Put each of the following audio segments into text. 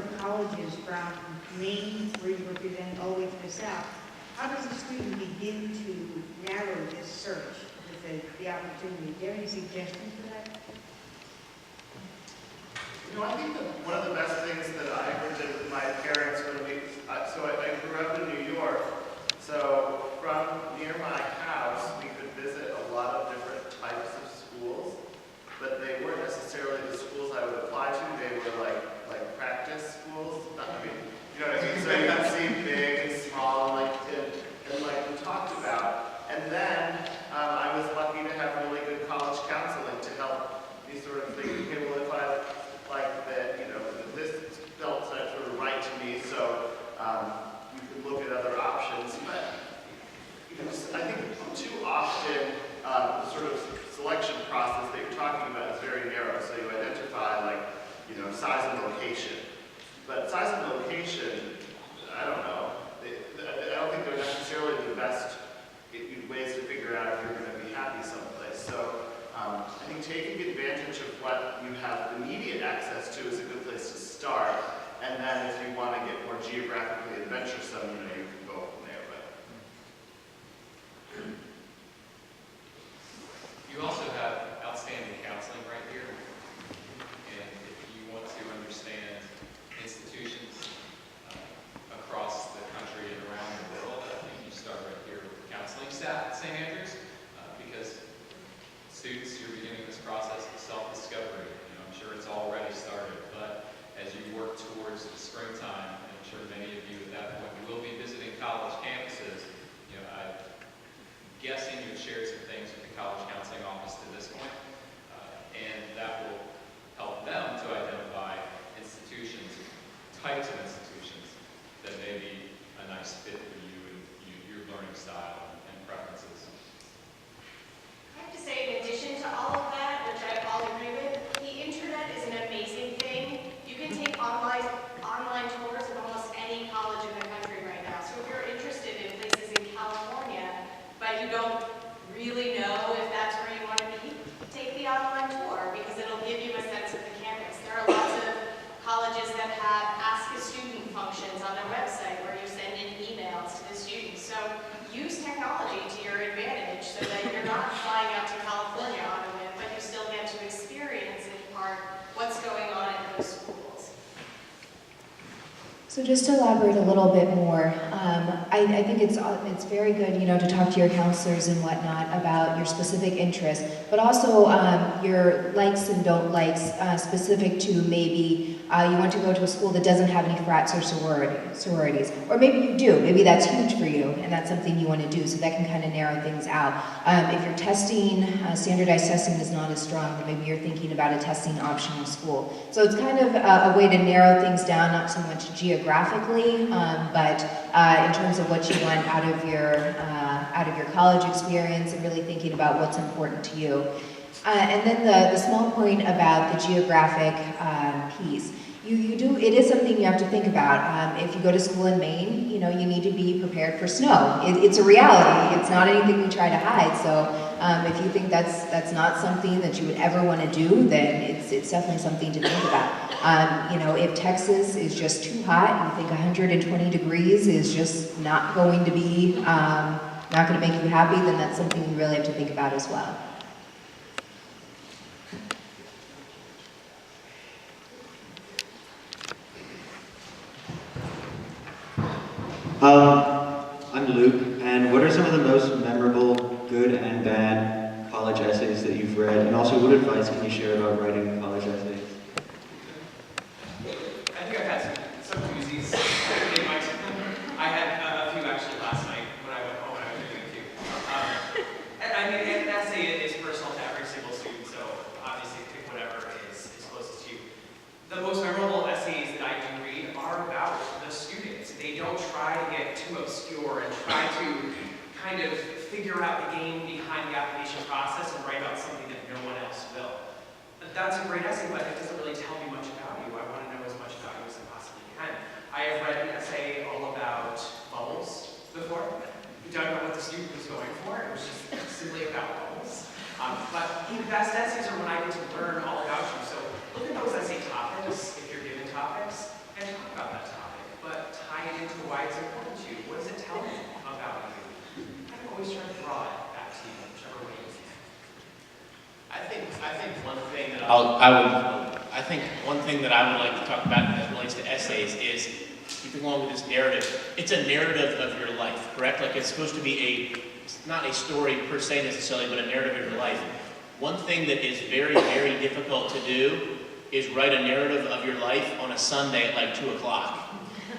of colleges from Maine, where you represent, all the way to the south. How does a student begin to narrow this search with the opportunity? Do you have any suggestions for that? You know, I think that one of the best things that I ever did with my parents when I grew up in New York. So from near my house, we could visit a lot of different types of schools, but they weren't necessarily the schools I would apply to. They were like practice schools. I mean, you know what I mean? So you could see big and small, and like we talked about. And then I was lucky to have really good college counseling to help me sort of think, okay, well, if I like that, you know, this felt sort of right to me, so you could look at other options. But you know, I think too often the sort of selection process that you're talking about is very narrow. So you identify like, you know, size and location. But size and location, I don't know. I don't think they're necessarily the best ways to figure out if you're going to be happy someplace. So I think taking advantage of what you have immediate access to is a good place to start. And then if you want to get more geographically adventuresome, you know, you can go from there. But you also have outstanding counseling right here. And if you want to understand institutions across the country and around the world, I think you start right here with the counseling staff at St. Andrews, because students, you're beginning this process of self-discovery. You know, I'm sure it's already started, but as you work towards the springtime, and I'm sure many of you at that point will be visiting college campuses, you know, I'm guessing you've shared some things with the college counseling office to this point, and that will help them to identify institutions, types of institutions that may be a nice fit for you and your learning style and preferences. I have to say, in addition to all of that, which I all agree with, the internet is an amazing thing. You can take online tours of almost any college in the country right now. So if you're interested in places in California, but you don't really know if that's where you want to be, take the online tour, because it'll give you a sense of the campus. There are lots of colleges that have Ask a Student functions on their website where you send in emails to the students. So use technology to your advantage so that you're not flying out to California on a whim, but you still get to experience in part what's going on at those schools. So just to elaborate a little bit more, I think it's very good, you know, to talk to your counselors and whatnot about your specific interests, but also your likes and don't likes specific to maybe you want to go to a school that doesn't have any frats or sororities, or maybe you do. Maybe that's huge for you, and that's something you want to do. So that can kind of narrow things out. If your testing, standardized testing is not as strong, then maybe you're thinking about a testing optional school. So it's kind of a way to narrow things down, not so much geographically, but in terms of what you want out of your college experience, and really thinking about what's important to you. And then the small point about the geographic piece. It is something you have to think about. If you go to school in Maine, you know, you need to be prepared for snow. It's a reality. It's not anything we try to hide. So if you think that's not something that you would ever want to do, then it's definitely something to think about. You know, if Texas is just too hot, you think 120 degrees is just not going to be, not going to make you happy, then that's something you really have to think about as well. I'm Luke, and what are some of the most memorable, good and bad college essays that you've read? And also, what advice can you share about writing college essays? I think I've had some doozies. I had a few actually last night when I went home and I was doing a few. I mean, an essay is personal to every single student, so obviously pick whatever is closest to you. The most memorable essays that I do read are about the students. They don't try to get too obscure and try to kind of figure out the game behind the application process and write about something that no one else will. That's a great essay, but it doesn't really tell me much about you. I want to know as much about you as I possibly can. I have read an essay all about bubbles before. We talked about what the student was going for. It was just simply about bubbles. But the best essays are when I get to learn all about you. So look at those essay topics if you're given topics, and I think one thing that I would like to talk about as it relates to essays is keeping along with this narrative. It's a narrative of your life, correct? Like it's supposed to be not a story per se necessarily, but a narrative of your life. One thing that is very, very difficult to do is write a narrative of your life on a Sunday at like 2 o'clock.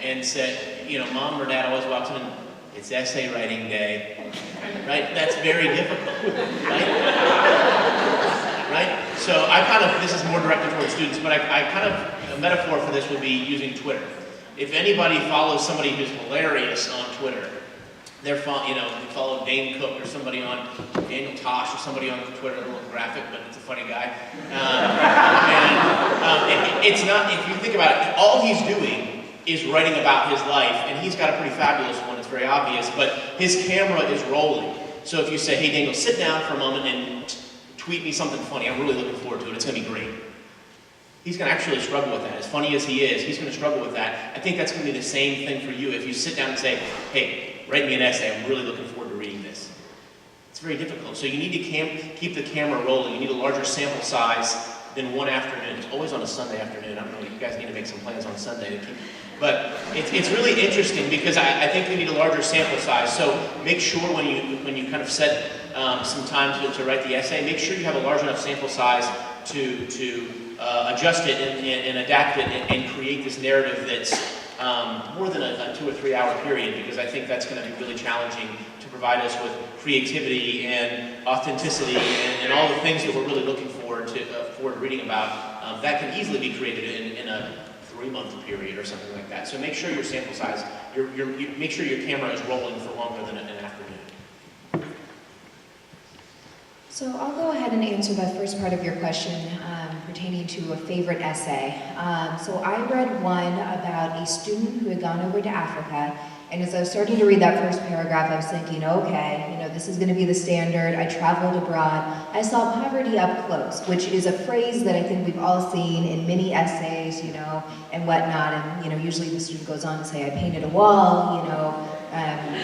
And said, you know, mom or dad always walks in and it's essay writing day, right? That's very difficult, right? Right? So I kind of, this is more directed towards students, but I kind of, a metaphor for this would be using Twitter. If anybody follows somebody who's hilarious on Twitter, they're, you know, you follow Dane Cook or somebody on Daniel Tosh or somebody on Twitter, a little graphic, but it's a funny guy. It's not, if you think about it, all he's doing is writing about his life, and he's got a pretty fabulous one, it's very obvious, but his camera is rolling. So if you say, hey Daniel, sit down for a moment and tweet me something funny, I'm really looking forward to it, it's going to be great. He's going to actually struggle with that. As funny as he is, he's going to struggle with that. I think that's going to be the same thing for you if you sit down and say, hey, write me an essay, I'm really looking forward to reading this. It's very difficult. So you need to keep the camera rolling. You need a larger sample size than one afternoon. It's always on a Sunday afternoon. I don't know, you guys need to make some plans on Sunday to keep. But it's really interesting because I think we need a larger sample size. So make sure when you kind of set some time to write the essay, make sure you have a large enough sample size to adjust it and adapt it and create this narrative that's more than a 2 or 3 hour period, because I think that's going to be really challenging to provide us with creativity and authenticity and all the things that we're really looking forward to reading about. That can easily be created in a 3-month period or something like that. So make sure your sample size, make sure your camera is rolling for longer than an afternoon. So I'll go ahead and answer that first part of your question pertaining to a favorite essay. So I read one about a student who had gone over to Africa, and as I was starting to read that first paragraph, I was thinking, okay, you know, this is going to be the standard. I traveled abroad. I saw poverty up close, which is a phrase that I think we've all seen in many essays, you know, and whatnot. And, you know, usually the student goes on to say, I painted a wall, you know,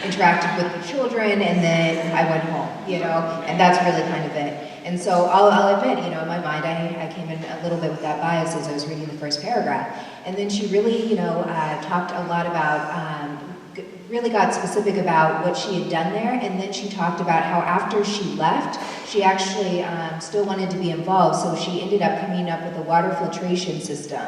interacted with the children, and then I went home, you know, and that's really kind of it. And so I'll admit, you know, in my mind, I came in a little bit with that bias as I was reading the first paragraph. And then she really, you know, talked a lot about, really got specific about what she had done there, and then she talked about how after she left, she actually still wanted to be involved, so she ended up coming up with a water filtration system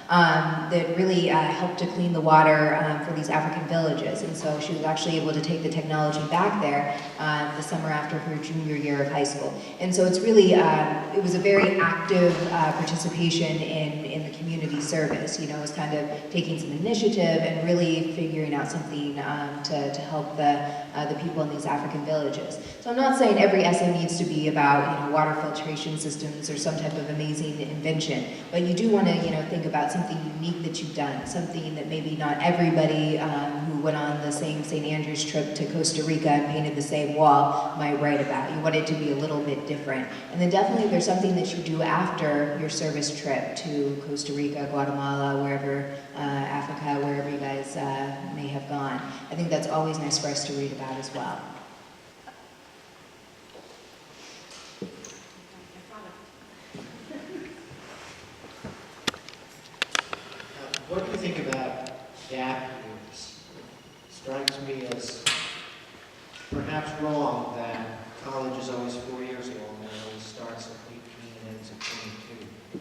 that really helped to clean the water for these African villages. And so she was actually able to take the technology back there the summer after her junior year of high school. And so it's really, it was a very active participation in the community service. You know, it was kind of taking some initiative and really figuring out something to help the people in these African villages. So I'm not saying every essay needs to be about, you know, water filtration systems or some type of amazing invention, but you do want to, you know, think about something unique that you've done, something that maybe not everybody who went on the same St. Andrews trip to Costa Rica and painted the same wall might write about. You want it to be a little bit different. And then definitely if there's something that you do after your service trip to Costa Rica, Guatemala, wherever, Africa, wherever you guys may have gone. I think that's always nice for us to read about as well. What do you think about gap years? It strikes me as perhaps wrong that college is always 4 years long and it always starts at 18 and ends at 22.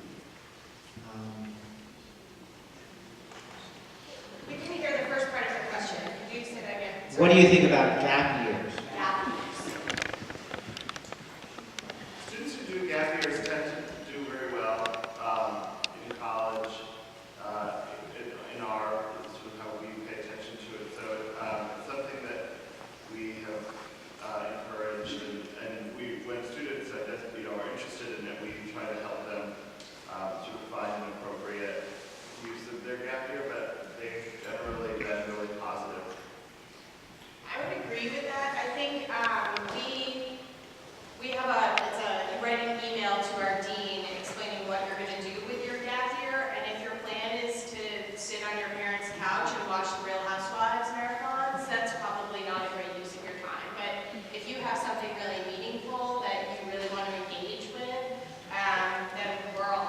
We didn't hear the first part of your question. Could you say that again? What do you think about gap years? Gap years. Students who do gap years tend to do very well in college. In our sort of how we pay attention to it. So it's something that we have encouraged, and we, when students are interested in it, we try to help them to find an appropriate use of their gap year, but they've generally been really positive. I would agree with that. I think we have you write an email to our dean explaining what you're going to do with your gap year, and if your plan is to sit on your parents' couch and watch the Real Housewives marathons, that's probably not a great use of your time. But if you have something really meaningful that you really want to engage with, then we're all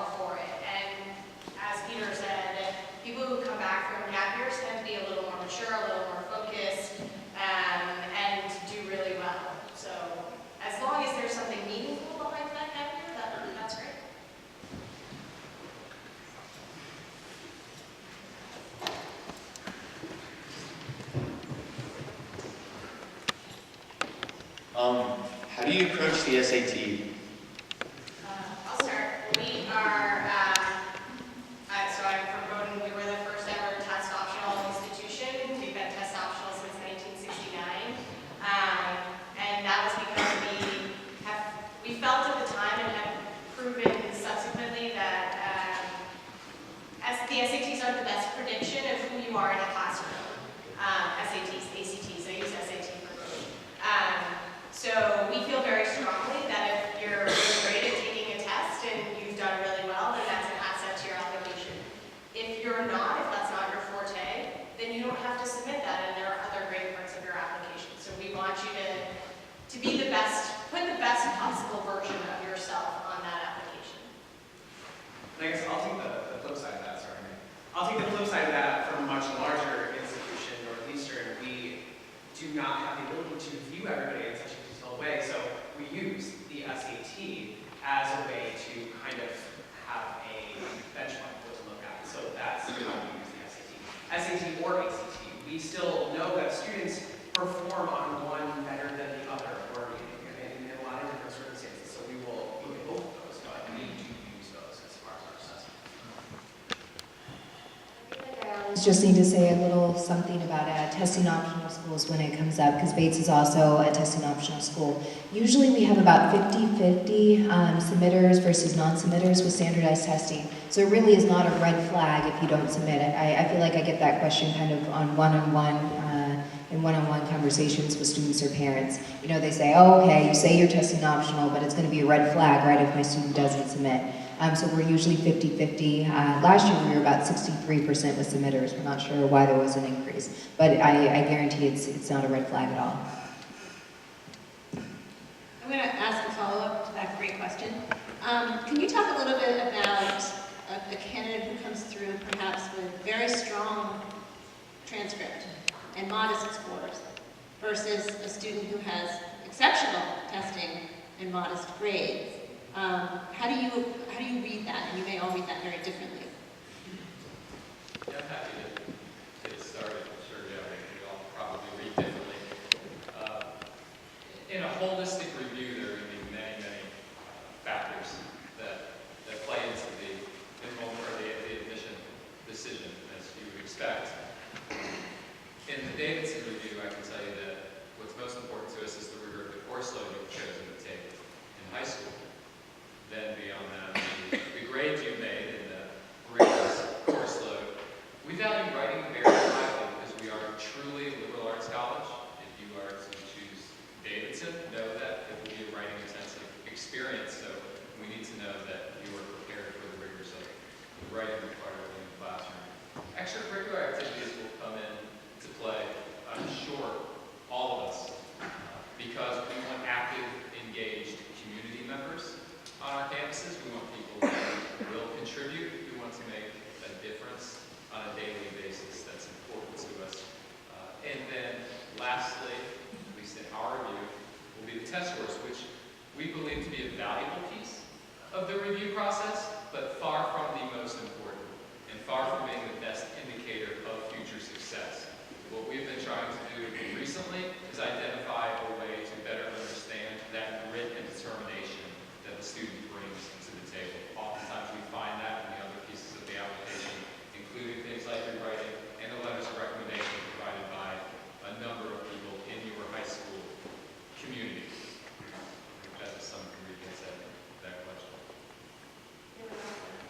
How do you approach the SAT? I'll start. We are, so I'm from Bowdoin. We were the first ever test optional institution. We've been test optional since 1969. And that was because we felt at the time and have proven subsequently that as the SATs are the best prediction of who you are in a classroom. SATs, ACTs, I use SAT for both. So we feel very strongly that if you're great at taking a test and you've done really well, then that's an asset to your application. If you're not, if that's not your forte, then you don't have to submit that, and there are other great parts of your application. So we want you to be the best, put the best possible version of yourself on that application. And I guess I'll take the flip side of that, sorry. I'll take the flip side of that from a much larger institution, Northeastern. We do not have the ability to view everybody in such a detailed way, so we use the SAT as a way to kind of have a benchmark to look at. So that's how we use the SAT. SAT or ACT, we still know that students perform on one better than the other, or in a lot of different circumstances. So we will look at both of those, but we do use those as far as our assessment. I just need to say a little something about testing optional schools when it comes up, because Bates is also a testing optional school. Usually we have about 50-50 submitters versus non-submitters with standardized testing. So it really is not a red flag if you don't submit it. I feel like I get that question kind of on in one-on-one conversations with students or parents. You know, they say, oh, okay, you say you're testing optional, but it's going to be a red flag, right, if my student doesn't submit. So we're usually 50-50. Last year we were about 63% with submitters. We're not sure why there was an increase, but I guarantee it's not a red flag at all. I'm going to ask a follow-up to that great question. Can you talk a little bit about a candidate who comes through perhaps with very strong transcript and modest scores versus a student who has exceptional testing and modest grades? How do you read that? And you may all read that very differently. Yeah, I'm happy to get started. I'm sure we all probably read differently. In a holistic review, there are going to be many, many factors that play into the enrollment or the admission decision, as you would expect. In the Davidson review, I can tell you that what's most important to us is the rigor of the course load you've chosen to take in high school. Then beyond that, the grades you made and the rigorous course load. We value writing very highly because we are truly a liberal arts college. If you are to choose Davidson, know that it will be a writing intensive experience, so we need to know that you are prepared for the rigors of the writing required in the classroom. Extracurricular activities will come in to play, I'm sure, all of us, because we want active, engaged community members on our campuses. We want people who will contribute, who want to make a difference on a daily basis. That's important to us. And then lastly, at least in our review, will be the test scores, which we believe to be a valuable piece of the review process, but far from the most important, and far from being the best indicator of future success. What we've been trying to do recently is identify a way to better understand that grit and determination that the student brings to the table. Oftentimes we find that in the other pieces of the application, including things like rewriting and the letters of recommendation provided by a number of people in your high school community. That is something we can say that question.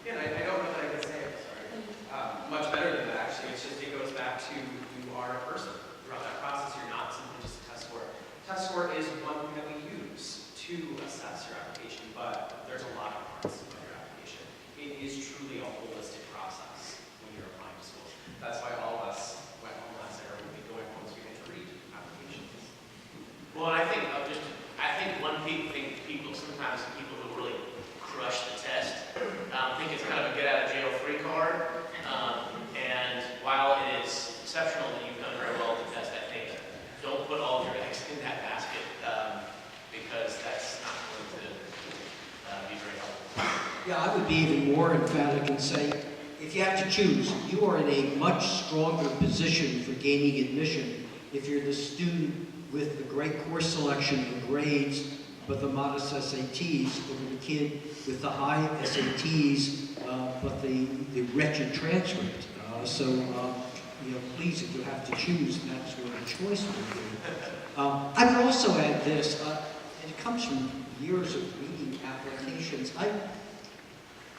Yeah, I don't know that I can say it, sorry. Much better than that, actually. It's just, it goes back to who you are a person. Throughout that process, you're not simply just a test score. Test score is one thing that we use to assess your application, but there's a lot of parts of your application. It is truly a holistic process when you're applying to schools. That's why all of us went home last year will be going home so we get to read applications. Well, I think one thing sometimes people who really crush the test think it's kind of a get out of jail free card. And while it is exceptional that you've done very well with the test, I think don't put all of your eggs in that basket because that's not going to be very helpful. Yeah, I would be even more emphatic and say, if you have to choose, you are in a much stronger position for gaining admission if you're the student with the great course selection and grades, but the modest SATs, over the kid with the high SATs, but the wretched transcript. Please, if you have to choose, that's where the choice will be. I would also add this, and it comes from years of reading applications.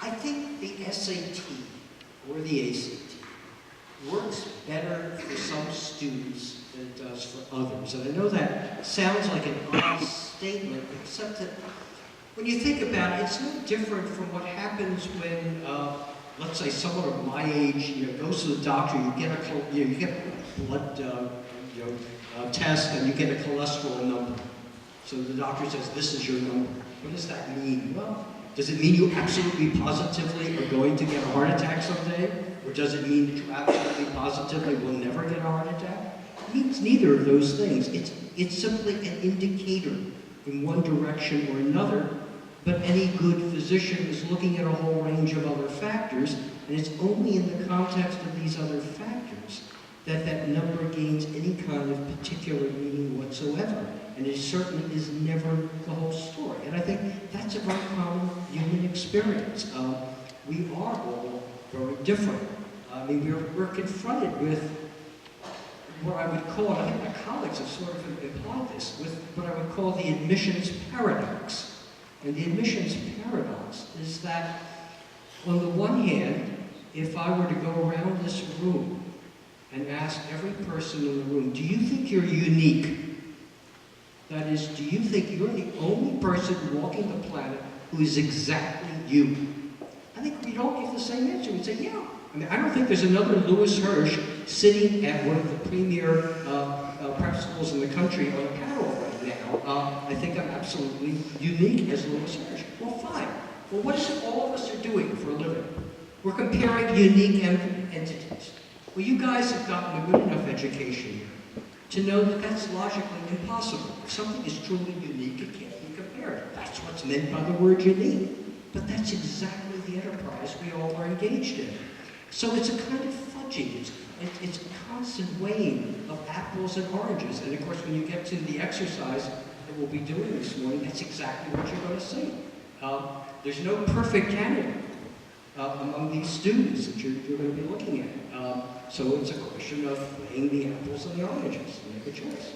I think the SAT or the ACT works better for some students than it does for others. And I know that sounds like an odd statement, except that when you think about it, it's no different from what happens when, let's say, someone of my age, goes to the doctor. You get a blood test, and you get a cholesterol number. So the doctor says, "This is your number." What does that mean? Well, does it mean you absolutely positively are going to get a heart attack someday? Or does it mean that you absolutely positively will never get a heart attack? It means neither of those things. It's simply an indicator in one direction or another, but any good physician is looking at a whole range of other factors, and it's only in the context of these other factors that that number gains any kind of particular meaning whatsoever. And it certainly is never the whole story. And I think that's a very common human experience. We are all very different. I mean, we're confronted with what I would call, and I think my colleagues have sort of implied this, with what I would call the admissions paradox. And the admissions paradox is that, on the one hand, if I were to go around this room and ask every person in the room, do you think you're unique? That is, do you think you're the only person walking the planet who is exactly you? I think we'd all give the same answer. We'd say, yeah. I mean, I don't think there's another Louis Hirsch sitting at one of the premier prep schools in the country on a panel right now. I think I'm absolutely unique as Louis Hirsch. Well, fine. Well, what is it all of us are doing for a living? We're comparing unique entities. Well, you guys have gotten a good enough education here to know that that's logically impossible. If something is truly unique, it can't be compared. That's what's meant by the word unique. But that's exactly the enterprise we all are engaged in. So it's a kind of fudging. It's a constant weighing of apples and oranges. And of course, when you get to the exercise that we'll be doing this morning, that's exactly what you're going to see. There's no perfect candidate among these students that you're going to be looking at. So it's a question of weighing the apples and the oranges and make a choice.